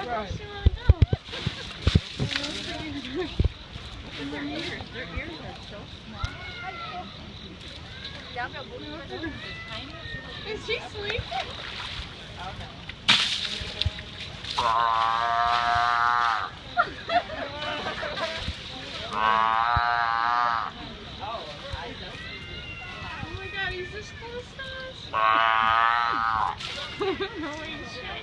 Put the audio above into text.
Right. She want to go. Their ears are so small. Is she sleeping? Oh my god, he's this close to us? No way, he's shy.